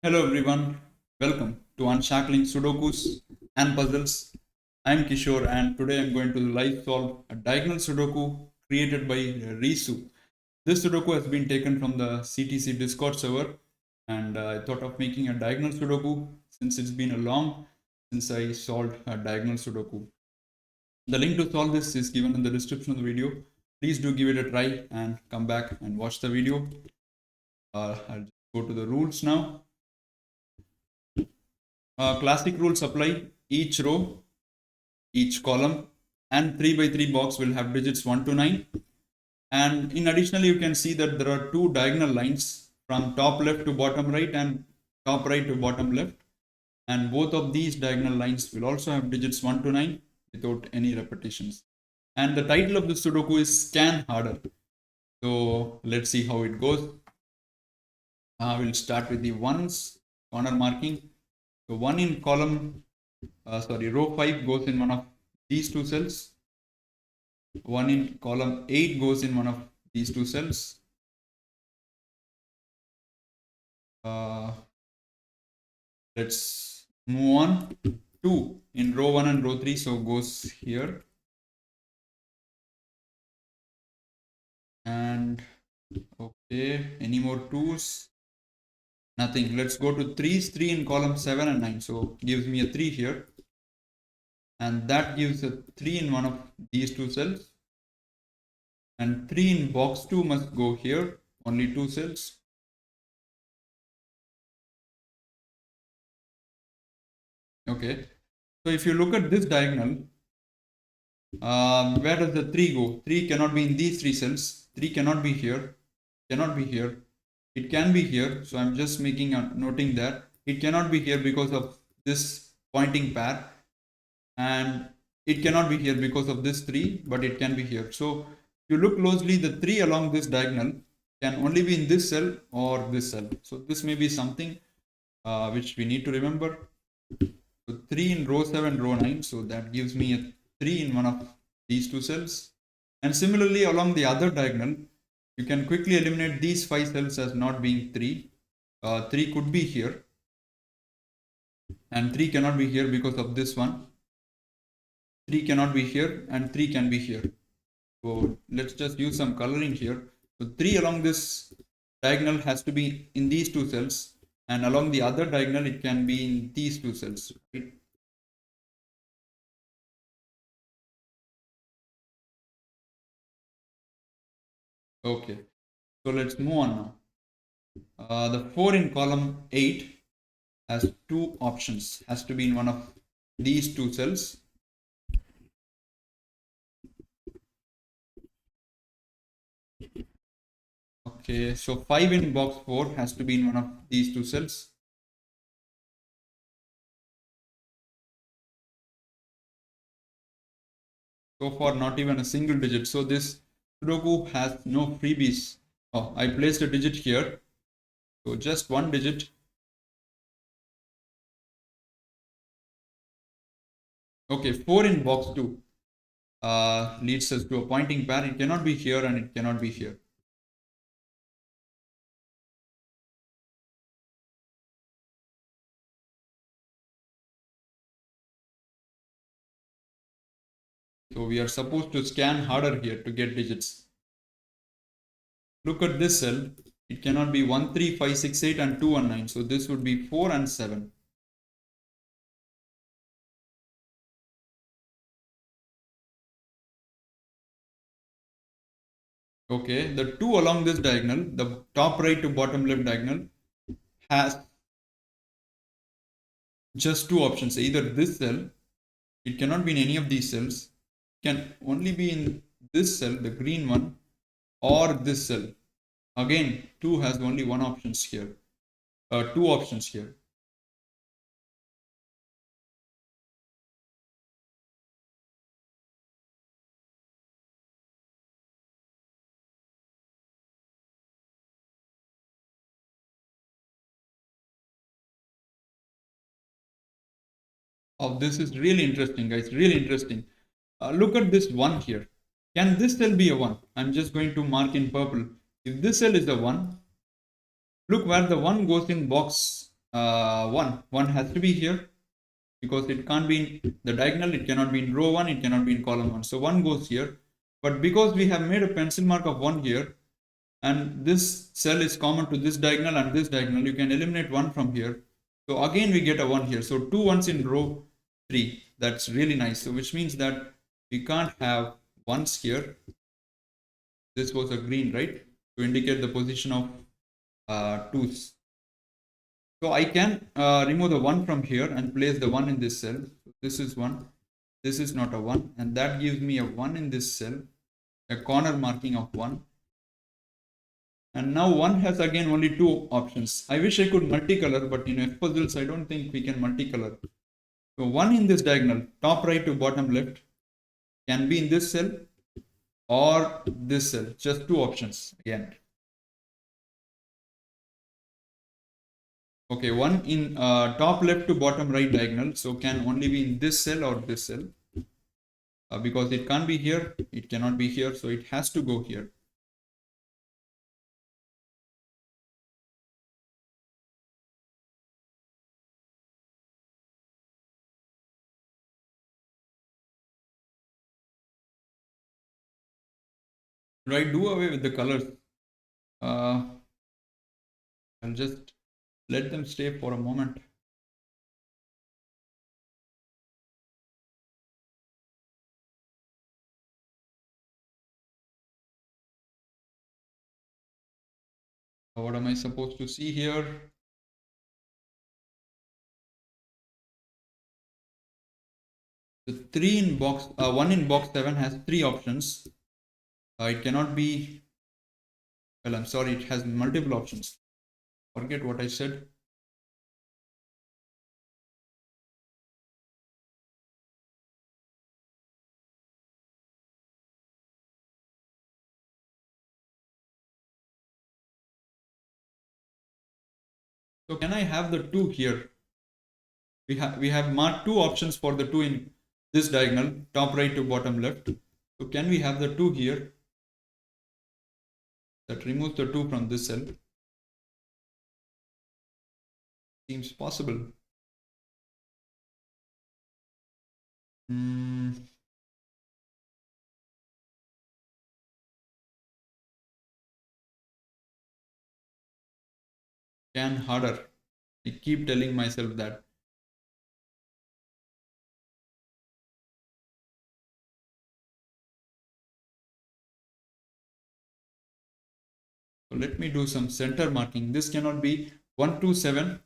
Hello everyone, welcome to Unshackling Sudokus and Puzzles. I'm Kishore and today I'm going to live solve a diagonal Sudoku created by Risu. This Sudoku has been taken from the CTC Discord server and I thought of making a diagonal Sudoku since it's been a long since I solved a diagonal Sudoku. The link to solve this is given in the description of the video. Please do give it a try and come back and watch the video. I'll just go to the rules now. Classic rules apply. Each row, each column, and 3 by 3 box will have digits 1 to 9. And in additionally, you can see that there are two diagonal lines from top left to bottom right and top right to bottom left. And both of these diagonal lines will also have digits 1 to 9 without any repetitions. And the title of the Sudoku is Scan Harder. So let's see how it goes. We'll start with the ones, corner marking. So 1 in row 5 goes in one of these two cells. 1 in column 8 goes in one of these two cells. Let's move on. 2 in row 1 and row 3, so goes here. And okay, any more 2s? Nothing. Let's go to 3s. 3 in column 7 and 9. So gives me a 3 here. And that gives a 3 in one of these two cells. And 3 in box 2 must go here. Only 2 cells. Okay. So if you look at this diagonal, where does the 3 go? 3 cannot be in these 3 cells. 3 cannot be here. Cannot be here. It can be here, so I'm just making a noting that it cannot be here because of this pointing pair, and it cannot be here because of this 3, but it can be here. So if you look closely, the 3 along this diagonal can only be in this cell or this cell. So this may be something which we need to remember. So 3 in row 7, row 9, so that gives me a 3 in one of these two cells. And similarly along the other diagonal, you can quickly eliminate these 5 cells as not being 3. 3 could be here. And 3 cannot be here because of this one. 3 cannot be here and 3 can be here. So let's just use some coloring here. So 3 along this diagonal has to be in these two cells. And along the other diagonal, it can be in these two cells. Right? Okay. So let's move on now. The 4 in column 8 has 2 options. Has to be in one of these two cells. Okay, so 5 in box 4 has to be in one of these two cells. So far, not even a single digit. So this Sudoku has no freebies. Oh, I placed a digit here. So just one digit. Okay, 4 in box 2 leads us to a pointing pair. It cannot be here and it cannot be here. So we are supposed to scan harder here to get digits. Look at this cell. It cannot be 1, 3, 5, 6, 8 and 2, 1, 9. So this would be 4 and 7. Okay, the 2 along this diagonal, the top right to bottom left diagonal, has just 2 options. Either this cell, it cannot be in any of these cells, it can only be in this cell, the green one, or this cell. Again, 2 has only one options here, 2 options here. Oh, this is really interesting, guys. Really interesting. Look at this 1 here. Can this cell be a 1? I'm just going to mark in purple. If this cell is a 1, look where the 1 goes in box 1 has to be here, because it can't be in the diagonal, it cannot be in row 1, it cannot be in column 1. So 1 goes here. But because we have made a pencil mark of 1 here, and this cell is common to this diagonal and this diagonal, you can eliminate 1 from here. So again we get a 1 here. So 2 ones in row 3. That's really nice. So which means that we can't have 1s here. This was a green, right? To indicate the position of 2s. So I can remove the 1 from here and place the 1 in this cell. So this is 1. This is not a 1. And that gives me a 1 in this cell. A corner marking of 1. And now 1 has again only 2 options. I wish I could multicolor, but in F puzzles, I don't think we can multicolor. So 1 in this diagonal, top right to bottom left, can be in this cell or this cell. Just 2 options again. Okay, 1 in top left to bottom right diagonal, so can only be in this cell or this cell. Because it can't be here, it cannot be here, so it has to go here. Should I do away with the colors? I'll just let them stay for a moment. What am I supposed to see here? The 3 in box, 1 in box 7 has 3 options. It cannot be, well, I'm sorry, it has multiple options. Forget what I said. So can I have the 2 here? We have marked 2 options for the 2 in this diagonal, top right to bottom left. So can we have the 2 here? That removes the 2 from this cell. Seems possible. Can harder. I keep telling myself that. So let me do some center marking. This cannot be 1, 2, 7,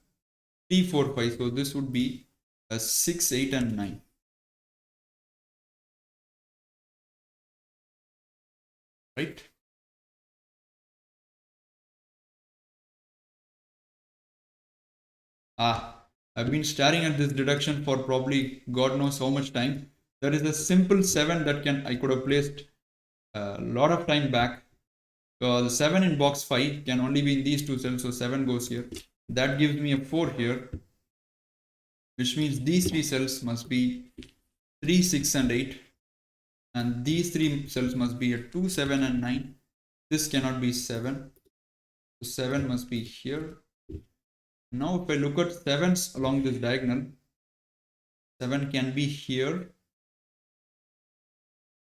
3, 4, 5. So this would be a 6, 8, and 9. Right? I've been staring at this deduction for probably God knows how much time. There is a simple 7 that I could have placed a lot of time back. The 7 in box 5 can only be in these 2 cells, so 7 goes here. That gives me a 4 here, which means these 3 cells must be 3, 6, and 8. And these 3 cells must be a 2, 7, and 9. This cannot be 7. So 7 must be here. Now if I look at 7s along this diagonal, 7 can be here,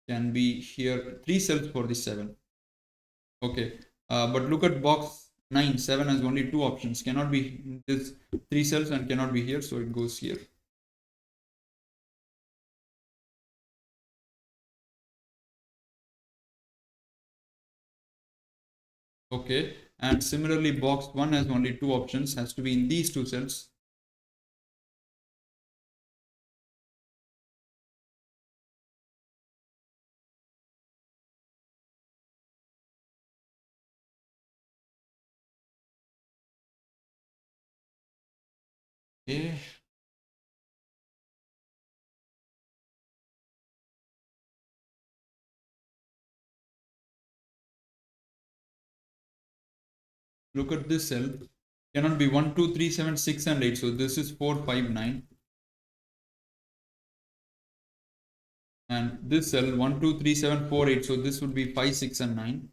can be here, 3 cells for the 7. Okay, but look at box 9, 7 has only 2 options, cannot be in this 3 cells and cannot be here, so it goes here. Okay, and similarly box 1 has only 2 options, has to be in these 2 cells. Okay. Look at this cell, cannot be 1, 2, 3, 7, 6, and 8, so this is 4, 5, 9. And this cell 1, 2, 3, 7, 4, 8, so this would be 5, 6, and 9.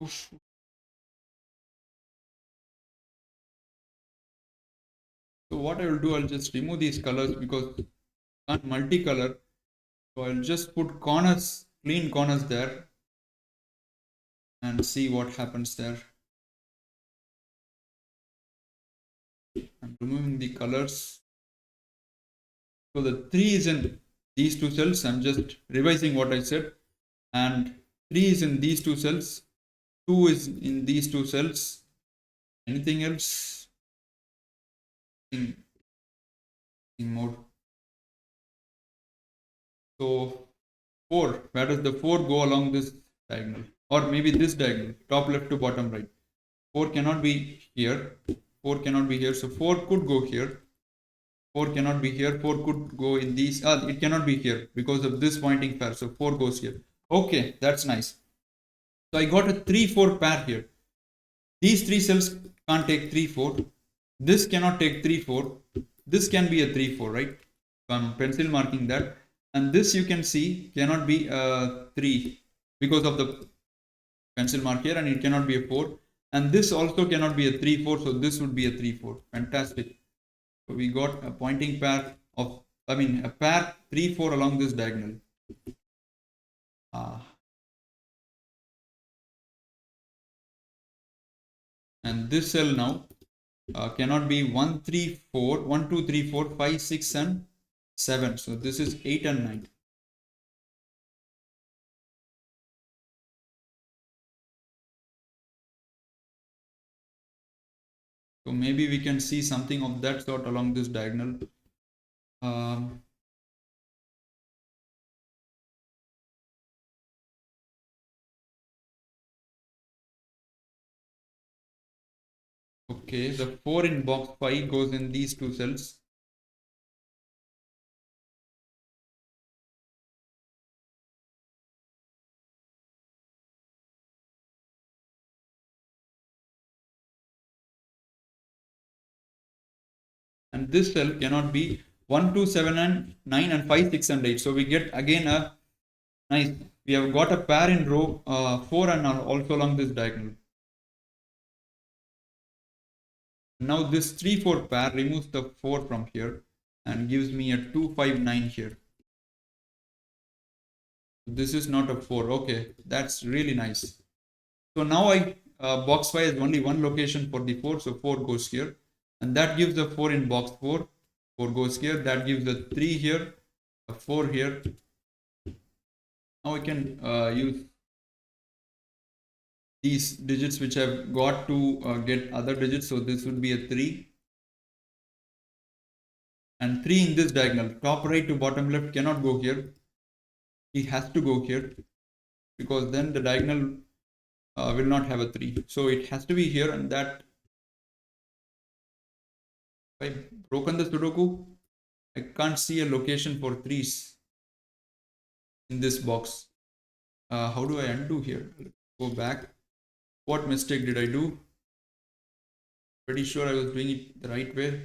Oof. So what I will do, I'll just remove these colors because I can't multicolor. So I'll just put corners, clean corners there and see what happens there. I'm removing the colors. So the 3 is in these two cells. I'm just revising what I said. And 3 is in these two cells. 2 is in these two cells. Anything else? In mode. So 4, where does the 4 go along this diagonal? Or maybe this diagonal, top left to bottom right. 4 cannot be here. 4 cannot be here. So 4 could go here. 4 cannot be here. 4 could go in these. It cannot be here because of this pointing pair. So 4 goes here. Okay, that's nice. So I got a 3-4 pair here. These 3 cells can't take 3-4. This cannot take 3-4. This can be a 3-4, right? So I'm pencil marking that. And this you can see cannot be a 3 because of the pencil mark here, and it cannot be a 4. And this also cannot be a 3-4, so this would be a 3-4. Fantastic. So we got a pointing pair of, a pair 3-4 along this diagonal. And this cell now cannot be 1, 3, 4, 1, 2, 3, 4, 5, 6, and 7. So this is 8 and 9. So maybe we can see something of that sort along this diagonal. Okay, the 4 in box 5 goes in these two cells. And this cell cannot be 1, 2, 7, and 9, and 5, 6, and 8. So we get again a nice, we have got a pair in row 4 and also along this diagonal. Now this 3, 4 pair removes the 4 from here and gives me a 2, 5, 9 here. This is not a 4. Okay, that's really nice. So now box 5 has only one location for the 4, so 4 goes here. And that gives the 4 in box 4. 4 goes here. That gives the 3 here, a 4 here. Now I can use these digits which I've got to get other digits. So this would be a 3. And 3 in this diagonal. Top right to bottom left cannot go here. He has to go here because then the diagonal will not have a 3. So it has to be here, and that if I've broken the Sudoku, I can't see a location for 3s in this box. How do I undo here? Go back. What mistake did I do? Pretty sure I was doing it the right way.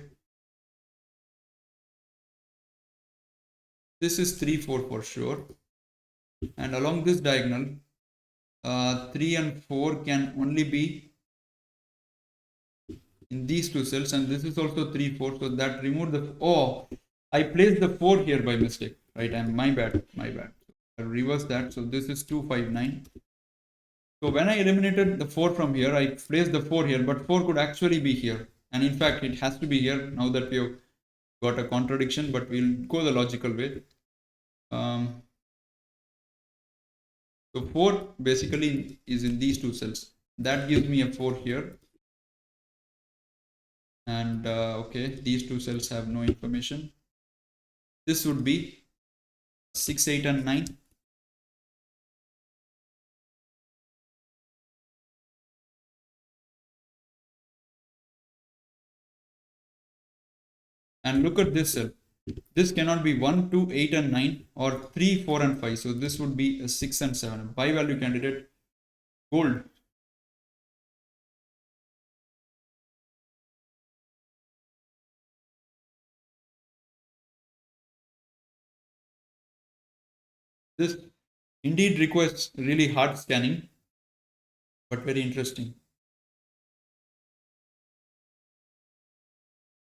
This is 3, 4 for sure. And along this diagonal, 3 and 4 can only be in these two cells, and this is also 3, 4. So that removed the. Oh, I placed the 4 here by mistake. Right, my bad. I'll reverse that. So this is 2, 5, 9. So when I eliminated the 4 from here, I placed the 4 here, but 4 could actually be here. And in fact, it has to be here now that we have got a contradiction, but we'll go the logical way. So 4 basically is in these two cells. That gives me a 4 here. And okay, these two cells have no information. This would be 6, 8, and 9. And look at this cell. This cannot be 1, 2, 8, and 9, or 3, 4, and 5. So this would be a 6 and 7. Pi value candidate, gold. This indeed requires really hard scanning. but very interesting.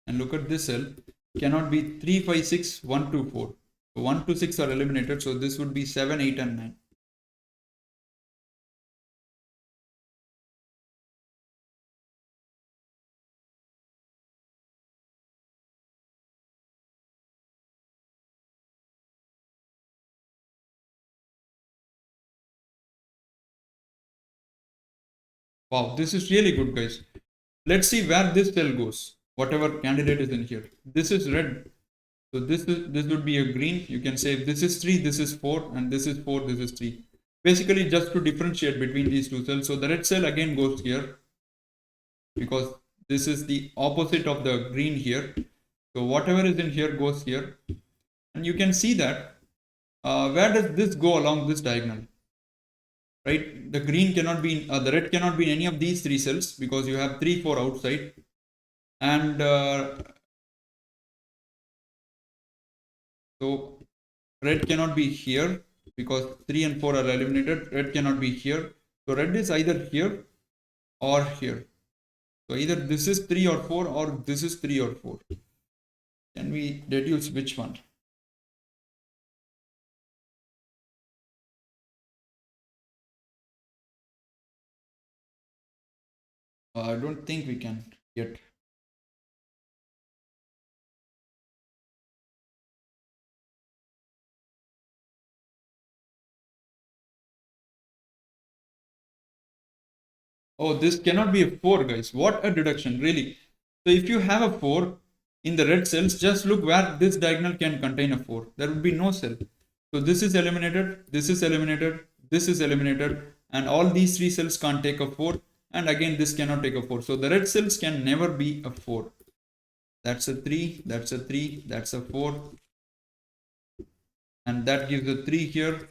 And look at this cell, cannot be 3, 5, 6, 1, 2, 4. So 1 to 6 are eliminated, so this would be 7, 8 and 9. Wow, this is really good, guys. Let's see where this cell goes. Whatever candidate is in here. This is red. So this would be a green. You can say this is 3, this is 4, and this is 4, this is 3. Basically, just to differentiate between these two cells. So the red cell again goes here because this is the opposite of the green here. So whatever is in here goes here. And you can see that where does this go along this diagonal? Right, the green cannot be the red cannot be in any of these three cells because you have 3, 4 outside, and so red cannot be here because 3 and 4 are eliminated. Red cannot be here, so red is either here or here. So either this is 3 or 4 or this is 3 or 4. Can we deduce which one? I don't think we can yet. Oh, this cannot be a 4, guys. What a deduction, really. So if you have a 4 in the red cells, just look where this diagonal can contain a 4. There would be no cell. So this is eliminated, this is eliminated, this is eliminated, and all these three cells can't take a 4. And again, this cannot take a 4. So the red cells can never be a 4. That's a 3, that's a 3, that's a 4. And that gives a 3 here.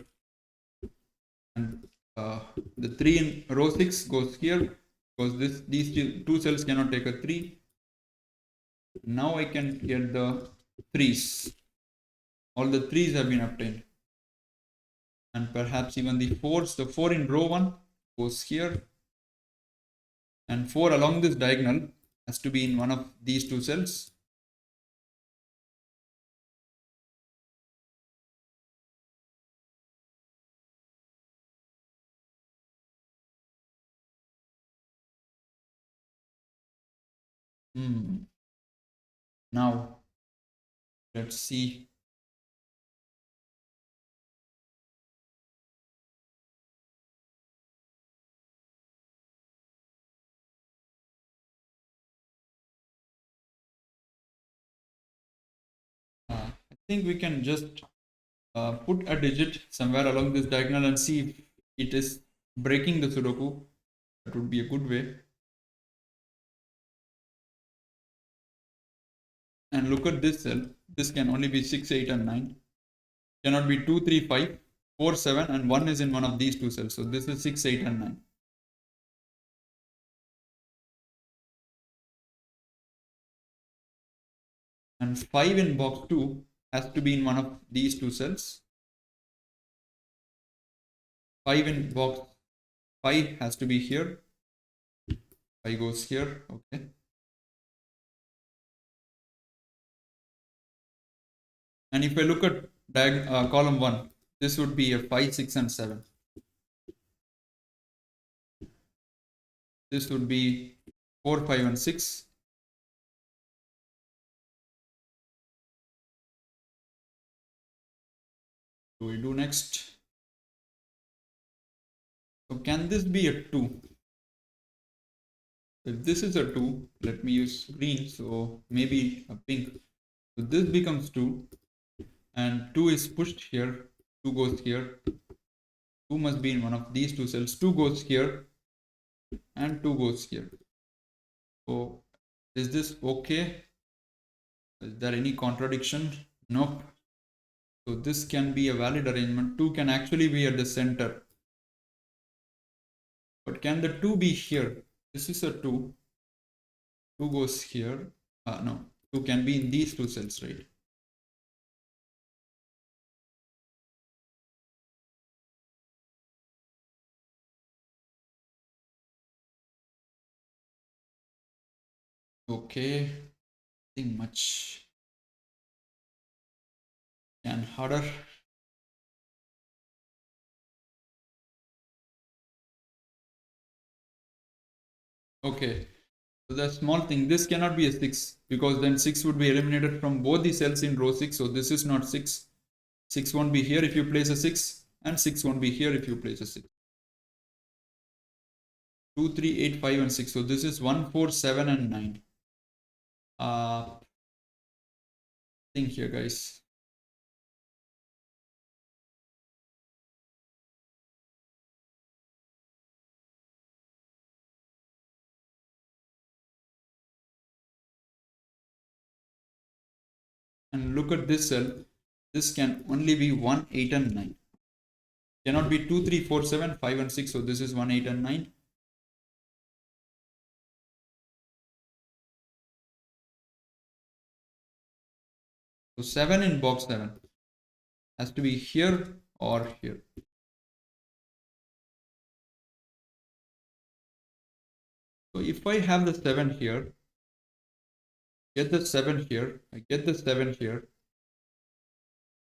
And the 3 in row 6 goes here because these two cells cannot take a 3. Now I can get the 3's. All the 3's have been obtained. And perhaps even the 4's. The 4 in row 1 goes here. And 4 along this diagonal has to be in one of these two cells. Now, let's see. I think we can just put a digit somewhere along this diagonal and see if it is breaking the Sudoku. That would be a good way. And look at this cell. This can only be 6, 8 and 9. Cannot be 2, 3, 5, 4, 7 and 1 is in one of these two cells. So this is 6, 8 and 9. And 5 in box 2 has to be in one of these two cells. 5 in box 5 has to be here. 5 goes here. Okay. And if I look at column 1, this would be a 5, 6 and 7. This would be 4, 5 and 6. So we do next. So can this be a 2? If this is a 2, let me use green, so maybe a pink. So this becomes 2 and 2 is pushed here, 2 goes here. 2 must be in one of these two cells. 2 goes here and 2 goes here. So is this okay? Is there any contradiction? Nope. So this can be a valid arrangement. 2 can actually be at the center. But can the 2 be here? This is a 2. 2 goes here. No, 2 can be in these two cells, right? Okay, nothing much and harder. Okay, so the small thing, this cannot be a 6 because then 6 would be eliminated from both the cells in row 6. So this is not 6. 6 won't be here if you place a 6, and 6 won't be here if you place a 6. 2, 3, 8, 5, and 6. So this is 1, 4, 7, and 9. Think here, guys. And look at this cell. This can only be 1, 8, and 9. Cannot be 2, 3, 4, 7, 5, and 6. So this is 1, 8, and 9. So 7 in box 7 has to be here or here. So if I have the 7 here, get the 7 here, I get the 7 here,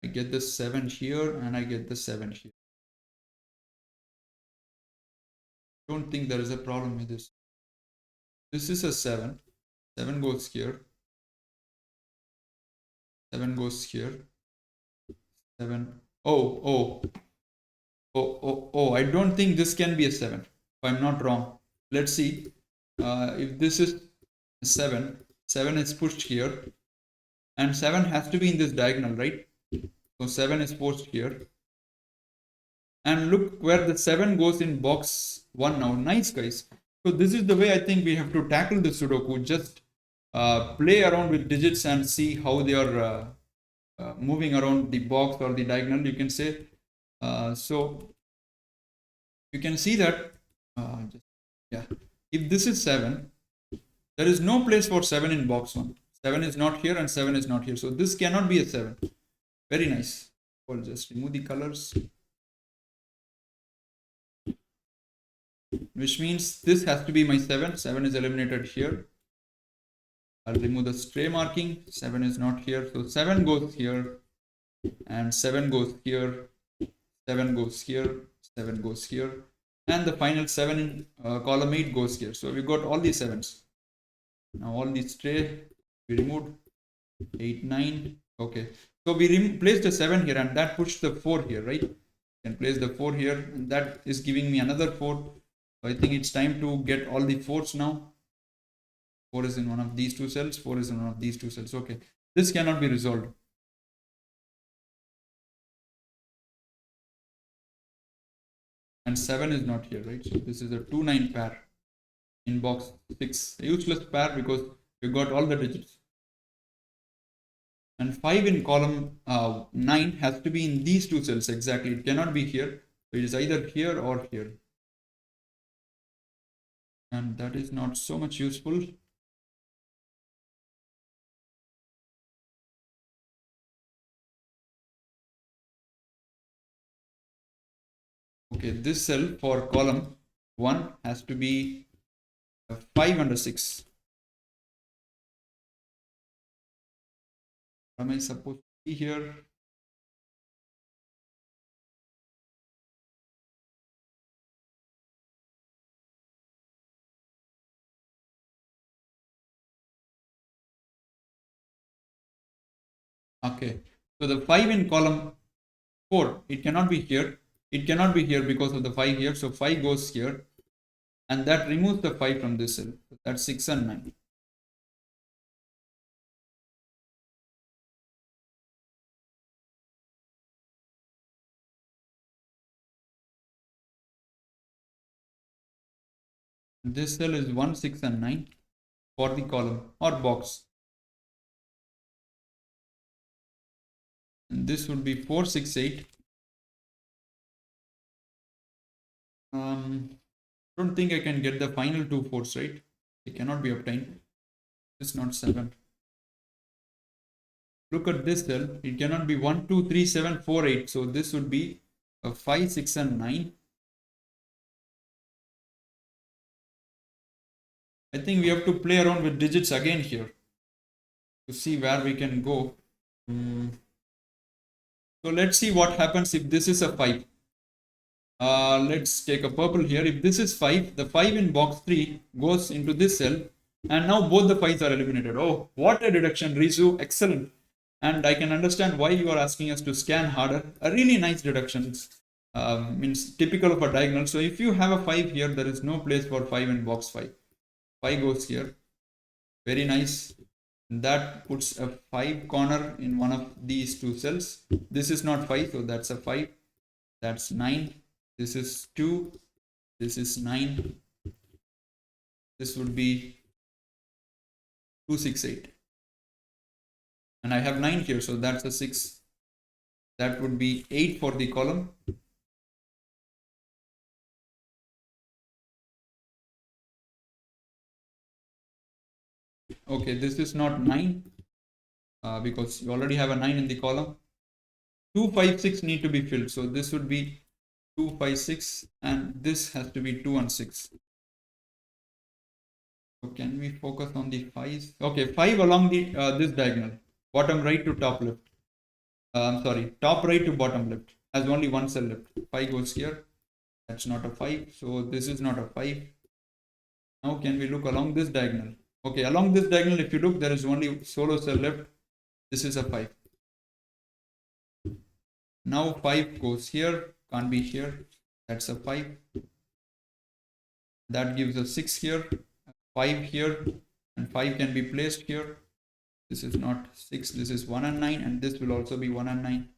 I get the 7 here, and I get the 7 here. Don't think there is a problem with this. This is a 7. 7 goes here. 7 goes here. 7. Oh, I don't think this can be a 7. If I'm not wrong. Let's see. If this is 7, 7 is pushed here. And 7 has to be in this diagonal, right? So 7 is pushed here. And look where the 7 goes in box 1 now. Nice, guys. So this is the way I think we have to tackle the Sudoku. Just play around with digits and see how they are moving around the box or the diagonal, you can say. So you can see that, if this is 7, there is no place for 7 in box 1. 7 is not here and 7 is not here. So this cannot be a 7. Very nice. I'll just remove the colors. Which means this has to be my 7. 7 is eliminated here. I'll remove the stray marking. 7 is not here. So 7 goes here. And 7 goes here. 7 goes here. 7 goes here. And the final 7 in column 8 goes here. So we got all these 7s. Now all these stray we removed. 8, 9. Okay. So we placed the 7 here and that pushed the 4 here, right? You can place the 4 here and that is giving me another 4. So I think it's time to get all the 4s now. 4 is in one of these two cells. 4 is in one of these two cells. Okay. This cannot be resolved. And 7 is not here, right? So this is a 2, 9 pair in box 6. A useless pair because you got all the digits. And 5 in column 9 has to be in these two cells exactly. It cannot be here. So it is either here or here. And that is not so much useful. Okay, this cell for column 1 has to be 5 under 6. Am I supposed to be here? Okay, so the 5 in column 4, it cannot be here. It cannot be here because of the 5 here. So 5 goes here. And that removes the 5 from this cell. So that's 6 and 9. This cell is 1, 6 and 9 for the column or box. And this would be 4, 6, 8. Don't think I can get the final 2 4s, right? They cannot be obtained. It's not 7. Look at this cell. It cannot be 1, 2, 3, 7, 4, 8. So this would be a 5, 6 and 9. I think we have to play around with digits again here to see where we can go. So let's see what happens if this is a 5. Let's take a purple here. If this is 5, the 5 in box 3 goes into this cell, and now both the 5s are eliminated. Oh, what a deduction, Risu. Excellent. And I can understand why you are asking us to scan harder. A really nice deduction. Means typical of a diagonal. So if you have a 5 here, there is no place for 5 in box 5. 5 goes here. Very nice. That puts a 5 corner in one of these two cells. This is not 5, so that's a 5. That's 9. This is 2. This is 9. This would be 2, 6, 8. And I have 9 here, so that's a 6. That would be 8 for the column. Okay, this is not 9 because you already have a 9 in the column. 2, 5, 6 need to be filled. So this would be 2, 5, 6, and this has to be 2 and 6. So can we focus on the 5s? Okay, 5 along the this diagonal, bottom right to top left. Sorry, top right to bottom left. Has only one cell left. 5 goes here. That's not a 5. So this is not a 5. Now can we look along this diagonal? Okay, along this diagonal, if you look, there is only solo cell left. This is a 5. Now 5 goes here, can't be here. That's a 5. That gives a 6 here, 5 here, and 5 can be placed here. This is not 6, this is 1 and 9, and this will also be 1 and 9.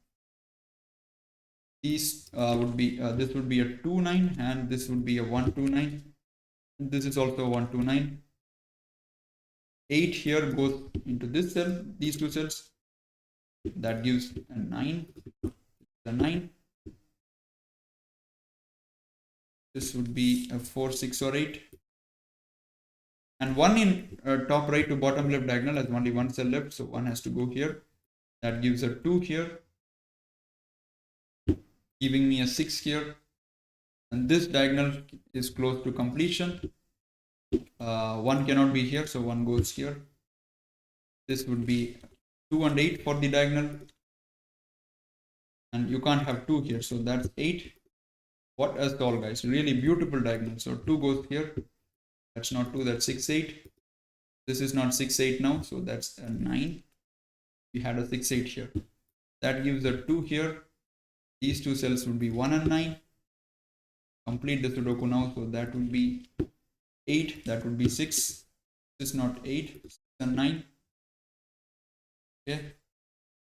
These would be, this would be a 2, 9, and this would be a 1, 2, 9. This is also a 1, 2, 9. 8 here goes into this cell, these two cells. That gives a 9. The 9. This would be a 4, 6, or 8. And 1 in top right to bottom left diagonal has only one cell left, so 1 has to go here. That gives a 2 here, giving me a 6 here. And this diagonal is close to completion. 1 cannot be here, so 1 goes here. This would be 2 and 8 for the diagonal. And you can't have 2 here, so that's 8. What a all, guys. Really beautiful diagonal. So 2 goes here. That's not 2, that's 6, 8. This is not 6, 8 now, so that's a 9. We had a 6, 8 here. That gives a 2 here. These two cells would be 1 and 9. Complete the Sudoku now, so that would be 8, that would be 6. This is not 8, 6 and 9. Okay.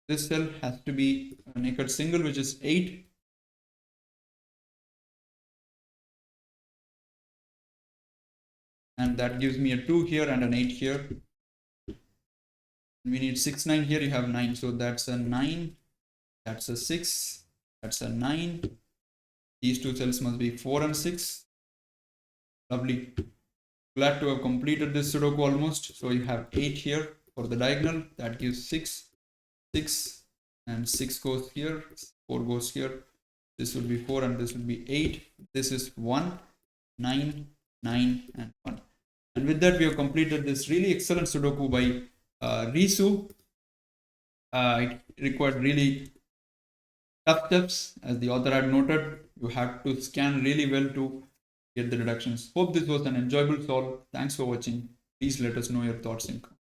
This cell has to be a naked single, which is 8. And that gives me a 2 here and an 8 here. We need 6, 9 here, you have 9. So that's a 9, that's a 6, that's a 9. These two cells must be 4 and 6. Lovely. Glad to have completed this Sudoku almost. So you have 8 here for the diagonal. That gives 6, 6, and 6 goes here, 4 goes here. This will be 4 and this will be 8. This is 1, 9, 9, and 1. And with that, we have completed this really excellent Sudoku by Risu. It required really tough steps, as the author had noted. You had to scan really well to get the deductions. Hope this was an enjoyable solve. Thanks for watching. Please let us know your thoughts in comments.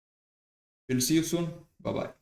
We'll see you soon. Bye-bye.